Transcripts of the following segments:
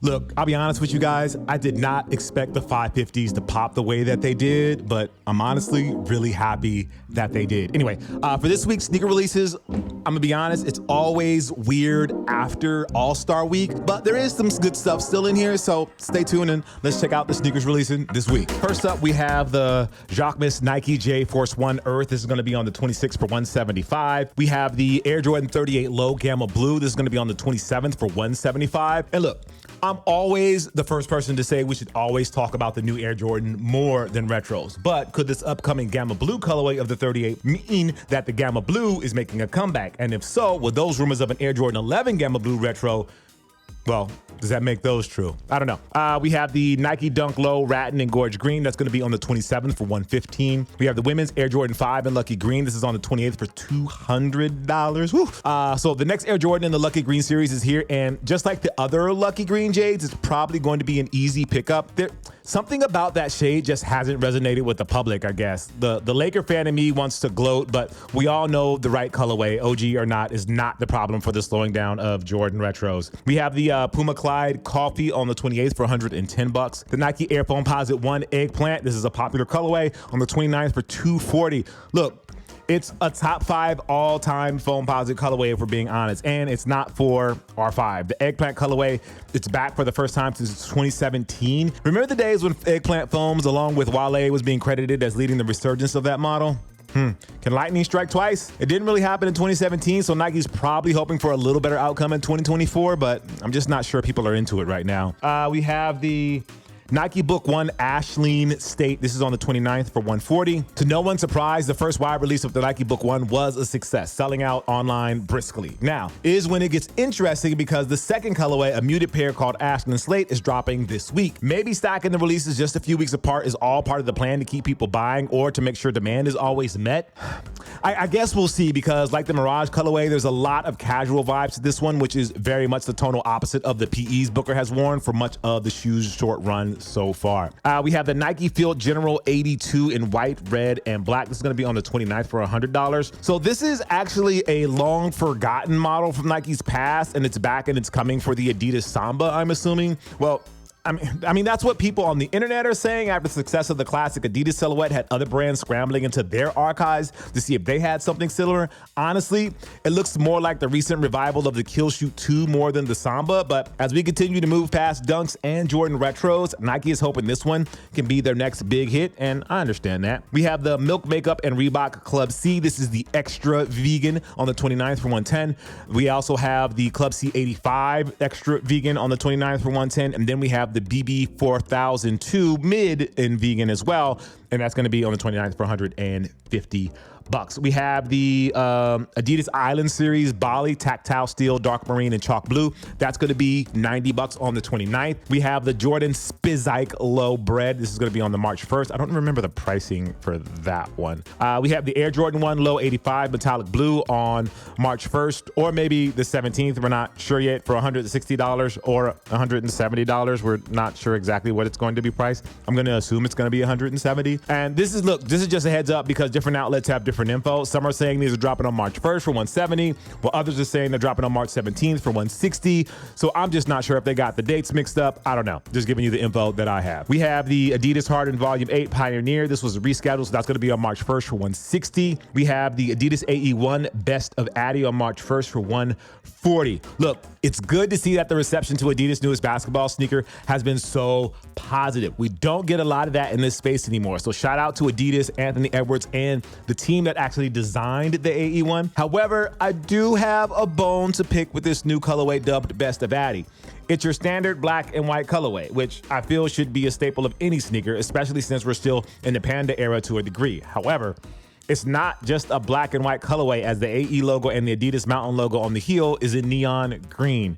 Look, I'll be honest with you guys, I did not expect the 550s to pop the way that they did, but I'm honestly really happy that they did. Anyway, for this week's sneaker releases, I'm gonna be honest, it's always weird after All-Star Week, but there is some good stuff still in here, so stay tuned and let's check out the sneakers releasing this week. First up, we have the Jacques Slade Nike J Force 1 Earth. This is gonna be on the 26th for $175. We have the Air Jordan 38 Low Gamma Blue. This is gonna be on the 27th for $175. And look, I'm always the first person to say we should always talk about the new Air Jordan more than retros. But could this upcoming Gamma Blue colorway of the 38 mean that the Gamma Blue is making a comeback? And if so, will those rumors of an Air Jordan 11 Gamma Blue retro, well, does that make those true? I don't know. We have the Nike Dunk Low Rattan and Gorge Green. That's going to be on the 27th for $115. We have the women's Air Jordan 5 and Lucky Green. This is on the 28th for $200. Woo. So the next Air Jordan in the Lucky Green series is here. And just like the other Lucky Green Jades, it's probably going to be an easy pickup. Something about that shade just hasn't resonated with the public, I guess. The Laker fan in me wants to gloat, but we all know the right colorway, OG or not, is not the problem for the slowing down of Jordan retros. We have the Puma Clyde Coffee on the 28th for $110. The Nike Air Foamposite 1 Eggplant. This is a popular colorway on the 29th for $240. Look, it's a top 5 all-time Foamposite colorway, if we're being honest, and it's not for R5. The Eggplant colorway, it's back for the first time since 2017. Remember the days when Eggplant foams, along with Wale, was being credited as leading the resurgence of that model? Can lightning strike twice? It didn't really happen in 2017, so Nike's probably hoping for a little better outcome in 2024, but I'm just not sure people are into it right now. We have the Nike Book 1 Ashleen State. This is on the 29th for $140. To no one's surprise, the first wide release of the Nike Book 1 was a success, selling out online briskly. Now, is when it gets interesting because the second colorway, a muted pair called Ashleen Slate, is dropping this week. Maybe stacking the releases just a few weeks apart is all part of the plan to keep people buying or to make sure demand is always met. I guess we'll see, because like the Mirage colorway, there's a lot of casual vibes to this one, which is very much the tonal opposite of the PEs Booker has worn for much of the shoe's short run so far. We have the Nike Field General 82 in white, red, and black. This is going to be on the 29th for $100. So this is actually a long forgotten model from Nike's past, and it's back and it's coming for the Adidas Samba, I'm assuming. Well, I mean, that's what people on the internet are saying after the success of the classic Adidas silhouette had other brands scrambling into their archives to see if they had something similar. Honestly, it looks more like the recent revival of the Kill Shoot 2 more than the Samba, but as we continue to move past Dunks and Jordan retros, Nike is hoping this one can be their next big hit, and I understand that. We have the Milk Makeup and Reebok Club C. This is the Extra Vegan on the 29th for $110. We also have the Club C 85 Extra Vegan on the 29th for $110, and then we have the BB 4002 mid in vegan as well, and that's going to be on the 29th for $150. We have the Adidas Island Series Bali Tactile Steel Dark Marine and Chalk Blue. That's going to be $90 on the 29th. We have the Jordan Spizike Low Bread. This is going to be on the March 1st. I don't remember the pricing for that one. We have the Air Jordan 1 Low 85 Metallic Blue on March 1st, or maybe the 17th. We're not sure yet, for $160 or $170. We're not sure exactly what it's going to be priced. I'm going to assume it's going to be $170. And this is just a heads up because different outlets have different info. Some are saying these are dropping on March 1st for $170, while others are saying they're dropping on March 17th for $160. So I'm just not sure if they got the dates mixed up. I don't know. Just giving you the info that I have. We have the Adidas Harden Volume 8 Pioneer. This was rescheduled, so that's going to be on March 1st for $160. We have the Adidas AE1 Best of Addy on March 1st for $140. Look, it's good to see that the reception to Adidas' newest basketball sneaker has been so positive. We don't get a lot of that in this space anymore. So shout out to Adidas, Anthony Edwards, and the team that actually designed the AE1. However, I do have a bone to pick with this new colorway dubbed Best of Addy. It's your standard black and white colorway, which I feel should be a staple of any sneaker, especially since we're still in the Panda era to a degree. However, it's not just a black and white colorway, as the AE logo and the Adidas Mountain logo on the heel is in neon green.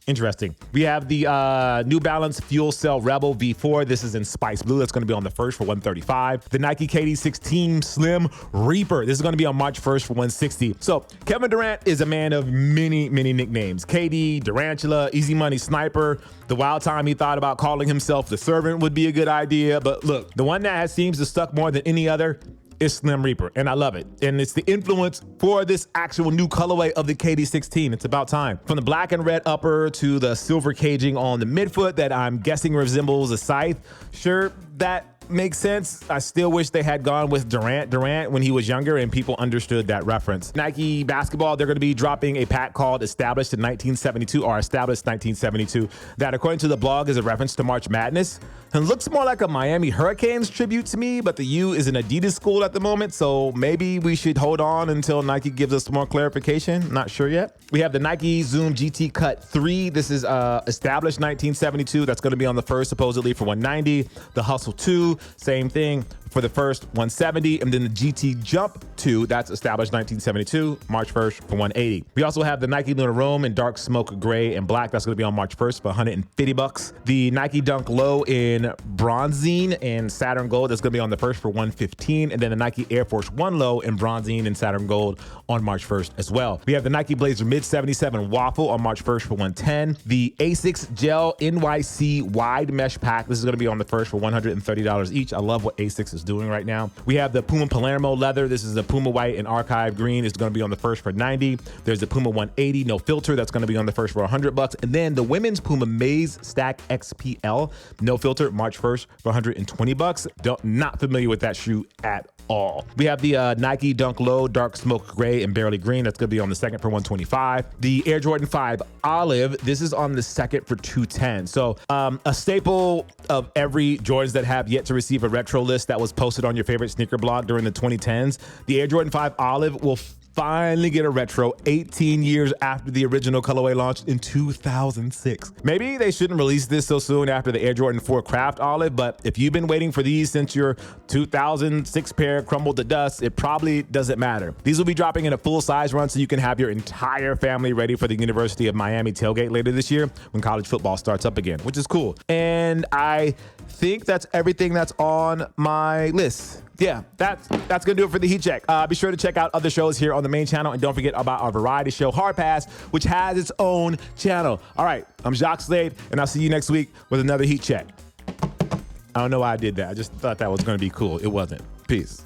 Interesting. We have the New Balance Fuel Cell Rebel V4. This is in Spice Blue. That's going to be on the 1st for $135. The Nike KD16 Slim Reaper. This is going to be on March 1st for $160. So Kevin Durant is a man of many, many nicknames. KD, Durantula, Easy Money Sniper. The wild time he thought about calling himself the Servant would be a good idea. But look, the one that seems to stuck more than any other is Slim Reaper, and I love it. And it's the influence for this actual new colorway of the KD16. It's about time. From the black and red upper to the silver caging on the midfoot that I'm guessing resembles a scythe. Sure, that makes sense. I still wish they had gone with Durant when he was younger and people understood that reference. Nike basketball, they're going to be dropping a pack called Established in 1972 or Established 1972 that, according to the blog, is a reference to March Madness and looks more like a Miami Hurricanes tribute to me, but the U is an Adidas school at the moment, so maybe we should hold on until Nike gives us more clarification. Not sure yet. We have the Nike Zoom GT Cut 3. This is Established 1972. That's going to be on the first, supposedly, for $190. The Hustle 2, same thing for the first, $170, and then the GT Jump 2, that's Established 1972, March 1st for $180. We also have the Nike Lunar Roam in dark smoke gray and black. That's going to be on March 1st for $150. The Nike Dunk Low in bronzine and Saturn Gold, that's going to be on the 1st for $115, and then the Nike Air Force 1 Low in bronzine and Saturn Gold on March 1st as well. We have the Nike Blazer Mid 77 Waffle on March 1st for $110. The Asics Gel NYC Wide Mesh Pack, this is going to be on the 1st for $130 each. I love what Asics is doing right now. We have the Puma Palermo leather. This is the Puma white and archive green. It's going to be on the 1st for $90. There's the Puma 180 no filter. That's going to be on the 1st for $100. And then the women's Puma Maze Stack XPL no filter, March 1st for $120. Not familiar with that shoe at all. We have the Nike Dunk Low dark smoke gray and barely green. That's going to be on the 2nd for $125. The Air Jordan 5 Olive. This is on the 2nd for $210. So a staple of every Jordans that have yet to receive a retro list that was posted on your favorite sneaker blog during the 2010s. The Air Jordan 5 Olive will finally get a retro 18 years after the original colorway launched in 2006. Maybe they shouldn't release this so soon after the Air Jordan 4 Craft Olive, but if you've been waiting for these since your 2006 pair crumbled to dust, it probably doesn't matter. These will be dropping in a full-size run so you can have your entire family ready for the University of Miami tailgate later this year when college football starts up again, which is cool. And I think that's everything that's on my list. Yeah, that's gonna do it for the Heat Check. Be sure to check out other shows here on the main channel, and don't forget about our variety show, Hard Pass, which has its own channel. All right, I'm Jacques Slade, and I'll see you next week with another Heat Check. I don't know why I did that. I just thought that was gonna be cool. It wasn't. Peace.